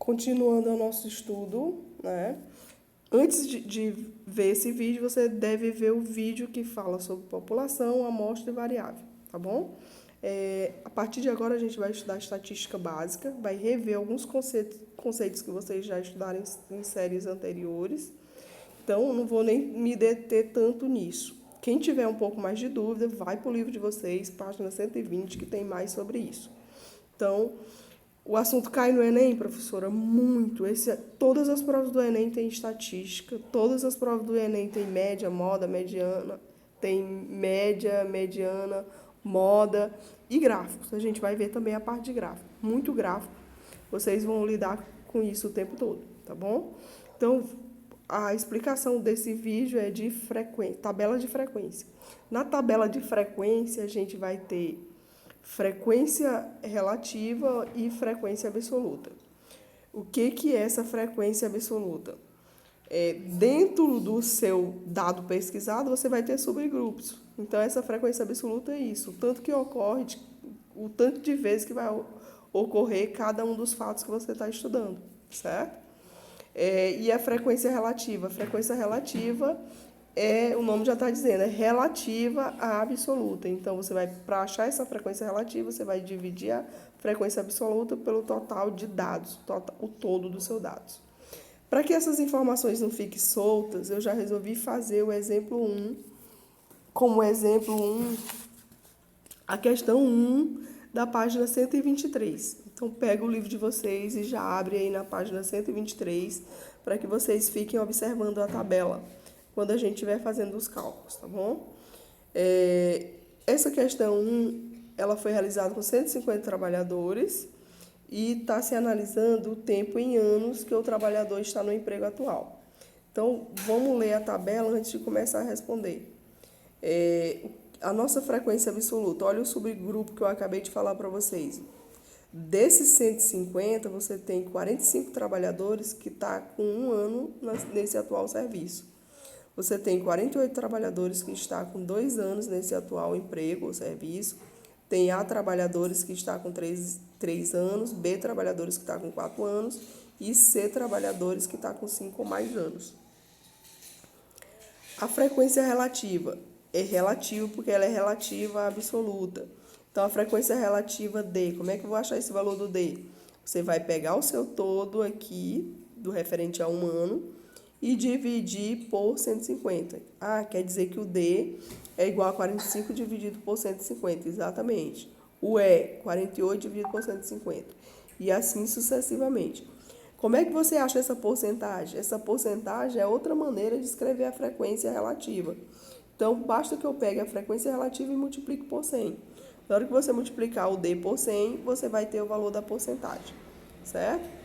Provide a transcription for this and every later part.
Continuando o nosso estudo, né? Antes de ver esse vídeo, você deve ver o vídeo que fala sobre população, amostra e variável, tá bom? A partir de agora, a gente vai estudar estatística básica, vai rever alguns conceitos que vocês já estudaram em séries anteriores. Então, não vou nem me deter tanto nisso. Quem tiver um pouco mais de dúvida, vai para o livro de vocês, página 120, que tem mais sobre isso. Então, o assunto cai no Enem, professora, muito. Todas as provas do Enem têm estatística, todas as provas do Enem têm média, moda, mediana, tem média, mediana, moda e gráficos. A gente vai ver também a parte de gráfico. Muito gráfico. Vocês vão lidar com isso o tempo todo, tá bom? Então, a explicação desse vídeo é de frequência, tabela de frequência. Na tabela de frequência, a gente vai ter frequência relativa e frequência absoluta. O que é essa frequência absoluta? Dentro do seu dado pesquisado, você vai ter subgrupos. Então, essa frequência absoluta é isso, o tanto que ocorre, o tanto de vezes que vai ocorrer cada um dos fatos que você está estudando, certo? E a frequência relativa? A frequência relativa o nome já está dizendo, é relativa à absoluta. Então, você vai, para achar essa frequência relativa, você vai dividir a frequência absoluta pelo total de dados, o todo dos seus dados. Para que essas informações não fiquem soltas, eu já resolvi fazer o exemplo 1, como exemplo 1, a questão 1 da página 123. Então, pega o livro de vocês e já abre aí na página 123, para que vocês fiquem observando a tabela quando a gente estiver fazendo os cálculos, tá bom? Essa questão 1, ela foi realizada com 150 trabalhadores e está se analisando o tempo em anos que o trabalhador está no emprego atual. Então, vamos ler a tabela antes de começar a responder. A nossa frequência absoluta, olha o subgrupo que eu acabei de falar para vocês. Desses 150, você tem 45 trabalhadores que estão com 1 ano nesse atual serviço. Você tem 48 trabalhadores que estão com 2 anos nesse atual emprego ou serviço. Tem A trabalhadores que estão com 3 anos, B trabalhadores que estão com 4 anos e C trabalhadores que estão com 5 ou mais anos. A frequência relativa é relativa porque ela é relativa à absoluta. Então, a frequência relativa D, como é que eu vou achar esse valor do D? Você vai pegar o seu todo aqui, do referente a 1 ano, e dividir por 150. Quer dizer que o D é igual a 45 dividido por 150, exatamente. O E, 48 dividido por 150. E assim sucessivamente. Como é que você acha essa porcentagem? Essa porcentagem é outra maneira de escrever a frequência relativa. Então, basta que eu pegue a frequência relativa e multiplique por 100. Na hora que você multiplicar o D por 100, você vai ter o valor da porcentagem, certo?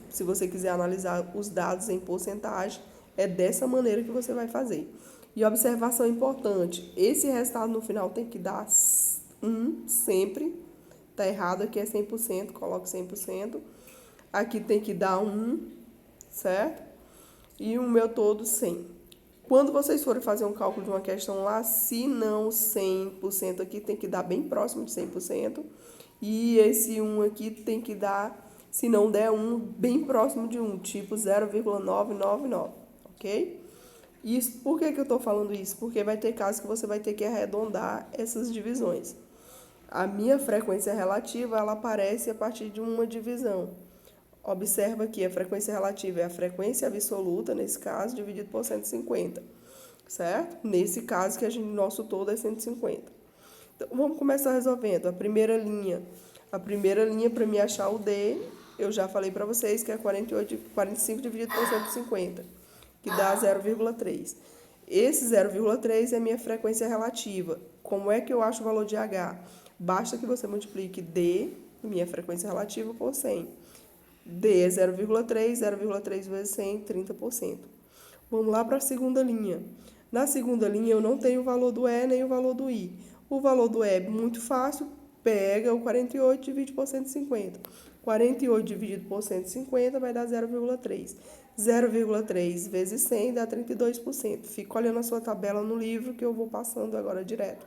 Se você quiser analisar os dados em porcentagem, é dessa maneira que você vai fazer. E observação importante, esse resultado no final tem que dar 1 sempre. Está errado aqui, é 100%, coloque 100%. Aqui tem que dar 1, certo? E o meu todo 100. Quando vocês forem fazer um cálculo de uma questão lá, se não 100% aqui, tem que dar bem próximo de 100%. E esse 1 aqui tem que dar, se não der 1, bem próximo de 1, tipo 0,999, ok? Isso, por que eu estou falando isso? Porque vai ter casos que você vai ter que arredondar essas divisões. A minha frequência relativa, ela aparece a partir de uma divisão. Observa aqui, a frequência relativa é a frequência absoluta, nesse caso, dividido por 150, certo? Nesse caso, que nosso todo é 150. Então, vamos começar resolvendo. A primeira linha para me achar o D, eu já falei para vocês que é 45 dividido por 150, que dá 0,3. Esse 0,3 é a minha frequência relativa. Como é que eu acho o valor de H? Basta que você multiplique D, minha frequência relativa, por 100. D é 0,3, 0,3 vezes 100, 30%. Vamos lá para a segunda linha. Na segunda linha, eu não tenho o valor do E nem o valor do I. O valor do E é muito fácil, pega o 48 e divide por 150. 48 dividido por 150 vai dar 0,3. 0,3 vezes 100 dá 32%. Fica olhando a sua tabela no livro que eu vou passando agora direto.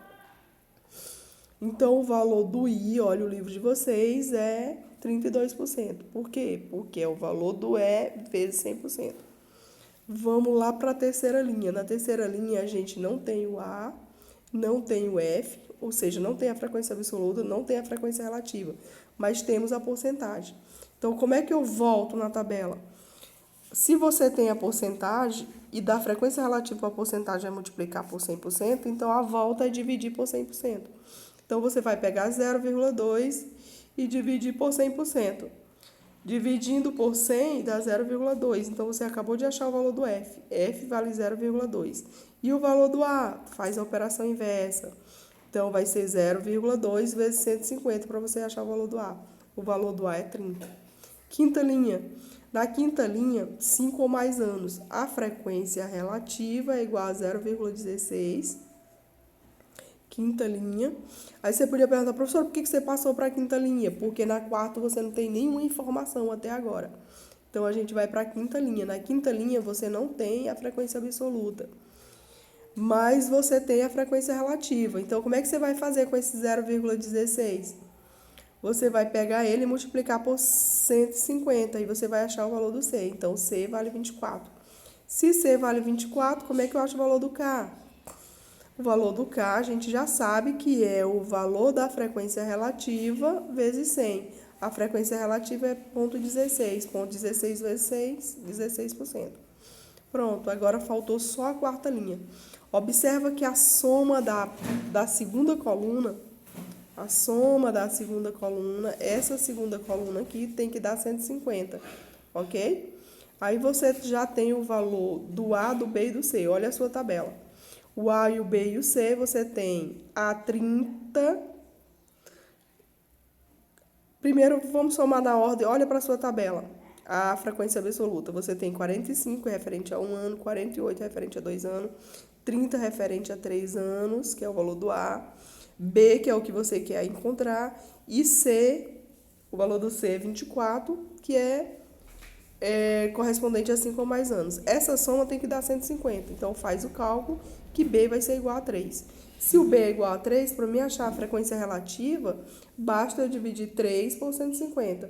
Então, o valor do I, olha o livro de vocês, é 32%. Por quê? Porque é o valor do E vezes 100%. Vamos lá para a terceira linha. Na terceira linha, a gente não tem o A, não tem o F, ou seja, não tem a frequência absoluta, não tem a frequência relativa, mas temos a porcentagem. Então, como é que eu volto na tabela? Se você tem a porcentagem e da frequência relativa a porcentagem é multiplicar por 100%, então a volta é dividir por 100%. Então, você vai pegar 0,2 e dividir por 100%. Dividindo por 100 dá 0,2. Então, você acabou de achar o valor do F. F vale 0,2. E o valor do A? Faz a operação inversa. Então, vai ser 0,2 vezes 150 para você achar o valor do A. O valor do A é 30. Quinta linha. Na quinta linha, 5 ou mais anos. A frequência relativa é igual a 0,16. Quinta linha. Aí você podia perguntar, professor, por que você passou para a quinta linha? Porque na quarta você não tem nenhuma informação até agora. Então, a gente vai para a quinta linha. Na quinta linha, você não tem a frequência absoluta, mas você tem a frequência relativa. Então, como é que você vai fazer com esse 0,16? Você vai pegar ele e multiplicar por 150 e você vai achar o valor do C. Então, C vale 24. Se C vale 24, como é que eu acho o valor do K? O valor do K a gente já sabe que é o valor da frequência relativa vezes 100. A frequência relativa é 0,16. 0,16 vezes 6, 16%. Pronto, agora faltou só a quarta linha. Observa que a soma da segunda coluna, essa segunda coluna aqui tem que dar 150, ok? Aí você já tem o valor do A, do B e do C. Olha a sua tabela. O A, e o B e o C, você tem a 30. Primeiro, vamos somar na ordem. Olha para a sua tabela. A frequência absoluta. Você tem 45 referente a 1 ano, 48 referente a 2 anos, 30 referente a 3 anos, que é o valor do A. B, que é o que você quer encontrar. E C, o valor do C é 24, que é correspondente a 5 ou mais anos. Essa soma tem que dar 150. Então, faz o cálculo que B vai ser igual a 3. Se o B é igual a 3, para mim achar a frequência relativa, basta eu dividir 3 por 150.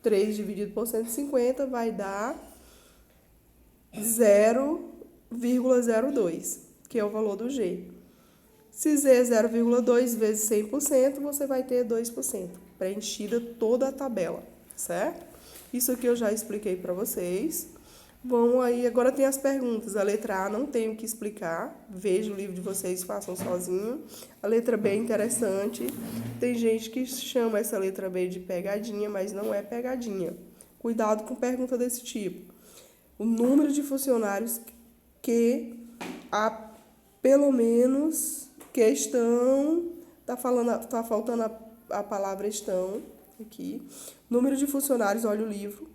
3 dividido por 150 vai dar 0,02, que é o valor do G. Se Z é 0,2 vezes 100%, você vai ter 2%. Preenchida toda a tabela, certo? Isso aqui eu já expliquei para vocês. Vamos aí, agora tem as perguntas. A letra A não tenho que explicar. Veja o livro de vocês, façam sozinho. A letra B é interessante. Tem gente que chama essa letra B de pegadinha, mas não é pegadinha. Cuidado com pergunta desse tipo. O número de funcionários que há pelo menos que estão... Tá faltando a palavra estão aqui. Número de funcionários, olha o livro,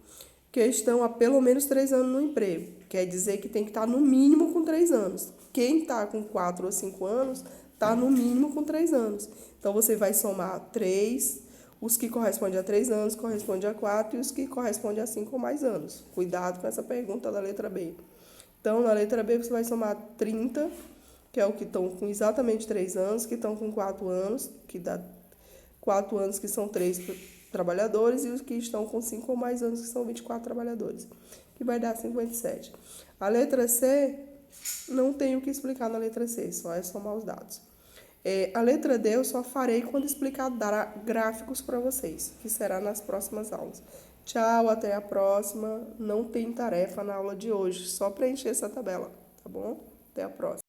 que estão há pelo menos 3 anos no emprego. Quer dizer que tem que estar no mínimo com 3 anos. Quem está com 4 ou 5 anos, está no mínimo com 3 anos. Então, você vai somar 3, os que correspondem a 3 anos, correspondem a 4, e os que correspondem a 5 ou mais anos. Cuidado com essa pergunta da letra B. Então, na letra B, você vai somar 30, que é o que estão com exatamente 3 anos, que estão com 4 anos, que dá 4 anos, que são 3 trabalhadores, e os que estão com 5 ou mais anos, que são 24 trabalhadores, que vai dar 57. A letra C, não tenho o que explicar na letra C, só é somar os dados. A letra D eu só farei quando explicar gráficos para vocês, que será nas próximas aulas. Tchau, até a próxima. Não tem tarefa na aula de hoje, só preencher essa tabela, tá bom? Até a próxima.